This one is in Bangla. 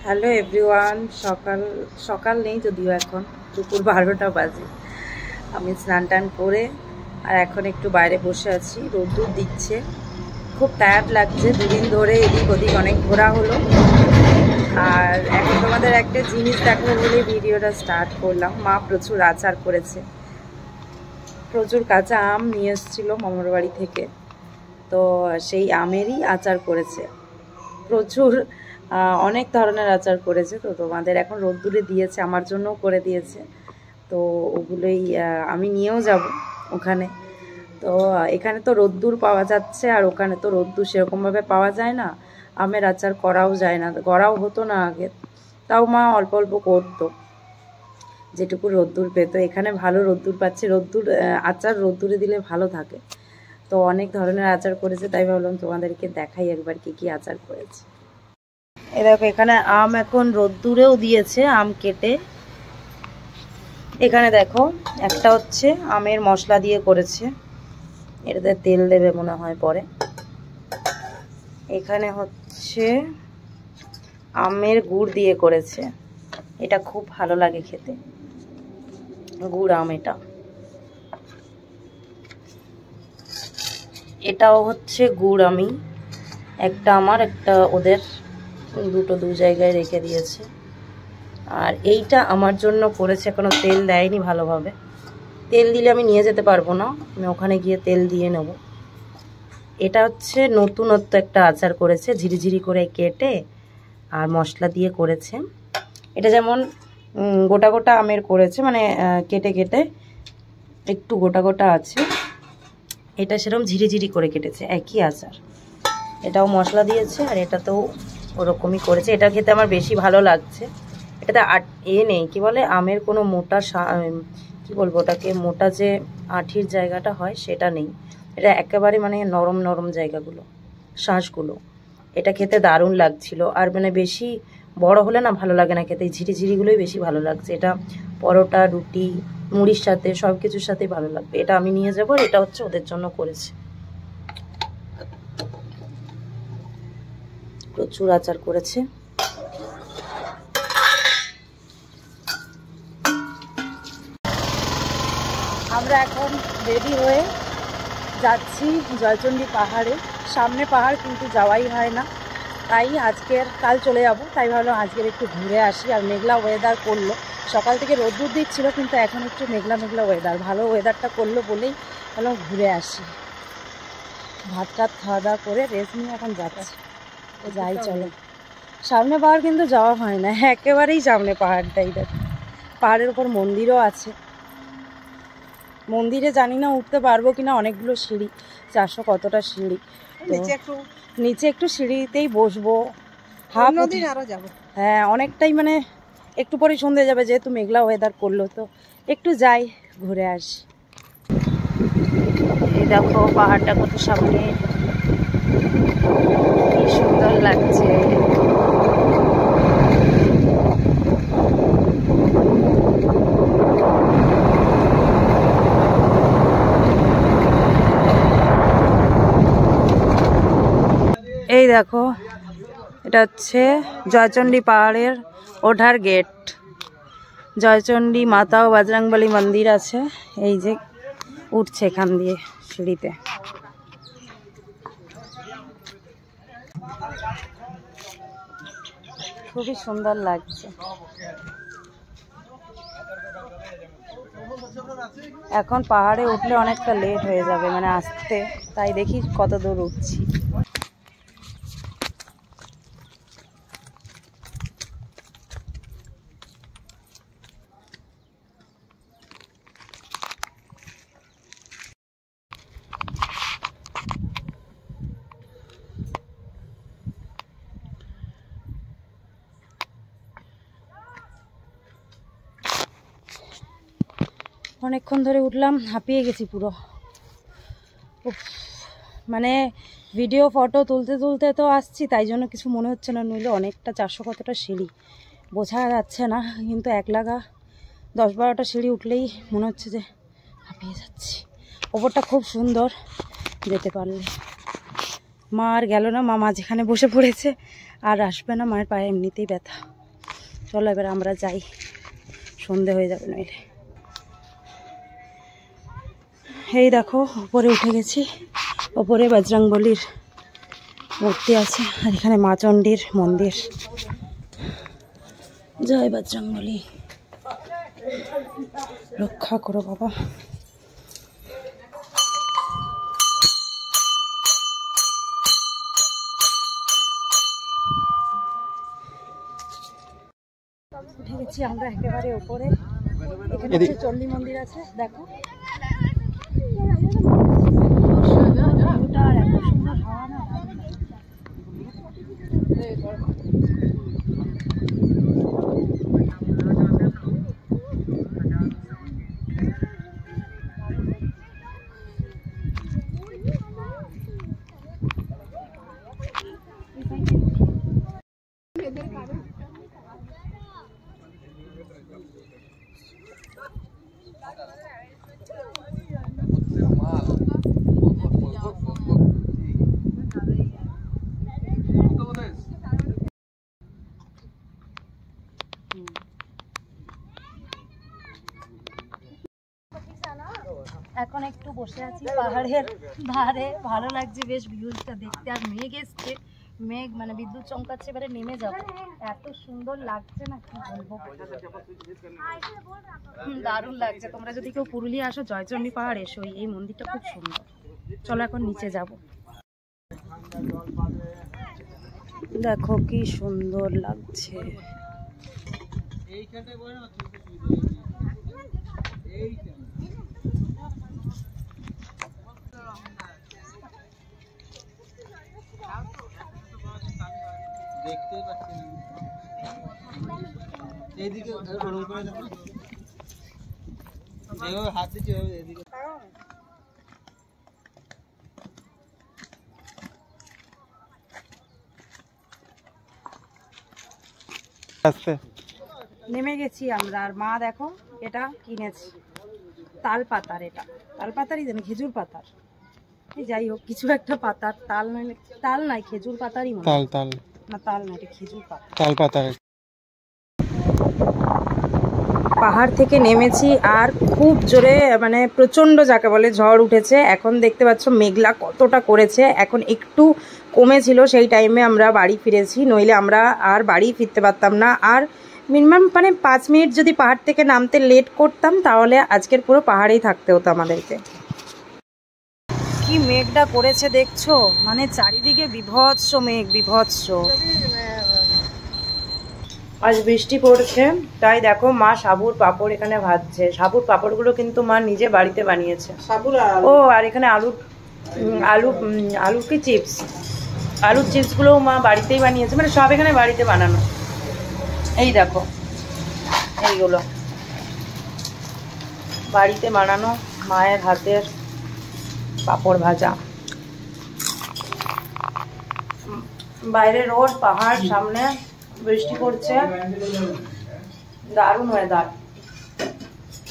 হ্যালো এভরিওয়ান, সকাল সকাল নেই যদিও, এখন দুপুর 12টা বাজে। আমি স্নান টান করে আর এখন একটু বাইরে বসে আছি। রোদ্দুর দিচ্ছে, খুব টায়ার্ড লাগছে। দুদিন ধরে এদিক ওদিক অনেক ঘোরা হলো। আর এখন তোমাদের একটা জিনিস দেখাবো বলে ভিডিওটা স্টার্ট করলাম। মা প্রচুর আচার করেছে, প্রচুর কাঁচা আম নিয়ে এসেছিলো মামার বাড়ি থেকে, তো সেই আমেরই আচার করেছে। প্রচুর অনেক ধরনের আচার করেছে। তো তোমাদের এখন রোদ্দুরে দিয়েছে, আমার জন্যও করে দিয়েছে। তো ওগুলোই আমি নিয়েও যাব ওখানে। তো এখানে তো রোদ্দুর পাওয়া যাচ্ছে, আর ওখানে তো রোদ্দুর সেরকমভাবে পাওয়া যায় না। আমের আচার করাও যায় না, করাও হতো না আগে, তাও মা অল্প অল্প করতো যেটুকু রোদ্দুর পেতো। এখানে ভালো রোদ্দুর পাচ্ছে। রোদ্দুর আচার রোদ্দুরে দিলে ভালো থাকে। তো অনেক ধরনের আচার করেছে, তাই ভাবলাম তোমাদেরকে দেখাই একবার কি কি আচার করেছে। এই দেখো, এখানে আম এখন রোদ্দুরেও দিয়েছে, আম কেটে। এখানে দেখো, একটা হচ্ছে আমের মশলা দিয়ে করেছে, এটাতে তেল দেবে মনে হয় পরে। এখানে হচ্ছে আমের গুড় দিয়ে করেছে, এটা খুব ভালো লাগে খেতে, গুড় আম। এটাও হচ্ছে গুড় আমি, একটা আমার একটা ওদের, দুটো দু জায়গায় রেখে দিয়েছে। আর এইটা আমার জন্য করেছে, এখনো তেল দেয়নি ভালোভাবে। তেল দিলে আমি নিয়ে যেতে পারবো না, আমি ওখানে গিয়ে তেল দিয়ে নেব। এটা হচ্ছে নতুনত্ব একটা আচার করেছে, ঝিরিঝিরি করে কেটে আর মশলা দিয়ে করেছে। এটা যেমন গোটা গোটা আমের করেছে, মানে কেটে কেটে একটু গোটা গোটা আছে, এটা সেরকম ঝিরিঝিরি করে কেটেছে, একই আচার। এটাও মশলা দিয়েছে, আর এটাতেও ওরকমই করেছে। এটা খেতে আমার বেশি ভালো লাগছে। এটাতে নেই, কি বলে, আমের কোনো মোটা, কি বলবো ওটাকে, মোটা যে আঠির জায়গাটা হয় সেটা নেই। এটা একেবারে মানে নরম নরম জায়গাগুলো, শাঁসগুলো। এটা খেতে দারুণ লাগছিল। আর মানে বেশি বড় হলে না ভালো লাগে না খেতে, ঝিরিঝিরিগুলোই বেশি ভালো লাগছে। এটা পরোটা, রুটি, মুড়ির সাথে সব কিছুর সাথেই ভালো লাগবে। এটা আমি নিয়ে যাবো, আর এটা হচ্ছে ওদের জন্য করেছে। প্রচুর আচার করেছে। আমরা এখন রেডি হয়ে যাচ্ছি জয়চণ্ডী পাহাড়ে। সামনে পাহাড়, কিন্তু যাওয়াই হয় না, তাই কাল চলে যাব। তাই ভাবলাম আজকের একটু ঘুরে আসি। আর মেঘলা ওয়েদার করলো, সকাল থেকে রোদ্দুর দিচ্ছিল, কিন্তু এখন একটু মেঘলা মেঘলা ওয়েদার, ভালো ওয়েদারটা করলো বলেই ভাবলাম ঘুরে আসি। ভাত টাত খাওয়া দাওয়া করে রেস্ট নিয়ে এখন যাচ্ছি। যাই চলো। সামনে পাহাড় কিন্তু যাওয়া হয় না, একেবারেই সামনে পাহাড়টাই। দেখো, পাহাড়ের উপর মন্দিরও আছে। মন্দিরে জানি না উঠতে পারবো কিনা, অনেকগুলো সিঁড়ি, 400 কতটা সিঁড়ি। নিচে একটু সিঁড়িতেই বসবো। আরো যাবো, হ্যাঁ অনেকটাই, মানে একটু পরে সন্ধ্যে যাবে, যেহেতু মেঘলা ওয়েদার করলো। তো একটু যাই, ঘুরে আসি। এই দেখো পাহাড়টা কত সামনে, কি সুন্দর লাগছে। এই দেখো, এটা হচ্ছে জয়চণ্ডী পাহাড়ের ওঠার গেট। জয়চণ্ডী মাতা ও বজরংবলী মন্দির আছে। এই যে উঠছে এখান দিয়ে সিঁড়িতে। খুবই সুন্দর লাগছে। এখন পাহাড়ে উঠলে অনেকটা লেট হয়ে যাবে, মানে আসতে, তাই দেখি কত দূর উঠছি। অনেকক্ষণ ধরে উঠলাম, হাঁপিয়ে গেছি পুরো। মানে ভিডিও ফটো তুলতে তুলতে তো আসছি, তাই জন্য কিছু মনে হচ্ছে না, নইলে অনেকটা 400 কতটা সিঁড়ি বোঝা যাচ্ছে না, কিন্তু এক লাগা 10-12টা সিঁড়ি উঠলেই মনে হচ্ছে যে হাঁপিয়ে যাচ্ছি। ওপরটা খুব সুন্দর, যেতে পারলে। মা আর গেল না, মা যেখানে বসে পড়েছে, আর আসবে না, মায়ের পায়ে এমনিতেই ব্যথা। চলো এবার আমরা যাই, সন্ধে হয়ে যাবে নইলে। এই দেখো উপরে উঠে গেছি, ওপরে বজরংবলীর মূর্তি আছে, আর এখানে মা চণ্ডীর মন্দির। জয় বজরংবলী, রক্ষা করো বাবা। উঠে গেছি আমরা একেবারে উপরে, এখানে হচ্ছে চণ্ডী মন্দির আছে, দেখো আর এত সুন্দর হাওয়া না। এখন একটু বসে আছি পাহাড়ের ধারে, ভালো লাগছে বেশ ভিউজটা দেখতে। আর মেঘ এসছে, মেঘ মানে বিদ্যুৎ চমকাচ্ছে, এবারে নেমে যাব, এত সুন্দর লাগছে না কি বলবো, দারুণ লাগছে। তোমরা যদি কেউ পুরুলিয়া আসো, জয়চণ্ডী পাহাড় এসো, এই মন্দিরটা খুব সুন্দর। চলো এখন নিচে যাব, দেখো কি সুন্দর লাগছে। দেখতে পাচ্ছি না, এইদিকে ওরকম করে দেখো, যেভাবে হাত দিচ্ছি এদিকে। নেমে গেছি আমরা, আর মা দেখো এটা কিনেছি, তাল পাতার, এটা তাল পাতারই জানি, খেজুর পাতার, যাই হোক কিছু একটা পাতার, তাল নইলে, তাল নাই খেজুর পাতারই মনে, তাল তাল না, তাল না, এটা খেজুর পাতা, তাল পাতার। পাহাড় থেকে নেমেছি, আর খুব জোরে মানে প্রচণ্ড যাকে বলে ঝড় উঠেছে। এখন দেখতে পাচ্ছ মেঘলা কতটা করেছে, এখন একটু কমেছিল, সেই টাইমে আমরা বাড়ি ফিরেছি, নইলে আমরা আর বাড়ি ফিরতে পারতাম না। আর মিনিমাম মানে 5 মিনিট যদি পাহাড় থেকে নামতে লেট করতাম, তাহলে আজকের পুরো পাহাড়েই থাকতে হতো আমাদেরকে। কি মেঘটা করেছে দেখছো, মানে চারিদিকে বিভৎস মেঘ, বিভৎস। আজ বৃষ্টি পড়ছে, তাই দেখো মা সাবুর পাঁপড় এখানে ভাজছে। সাবুর পাঁপড়গুলো কিন্তু মা নিজে বাড়িতে বানিয়েছে। ও আর এখানে আলু কি চিপস, আলুর চিপসগুলোও মা বাড়িতেই বানিয়েছে, মানে সব এখানে বাড়িতে বানানো। এই দেখো এইগুলো বাড়িতে বানানো মায়ের হাতের পাঁপড় ভাজা। বাইরে রোড, পাহাড়, সামনে বৃষ্টি পড়ছে, দারুণ ওয়েদার।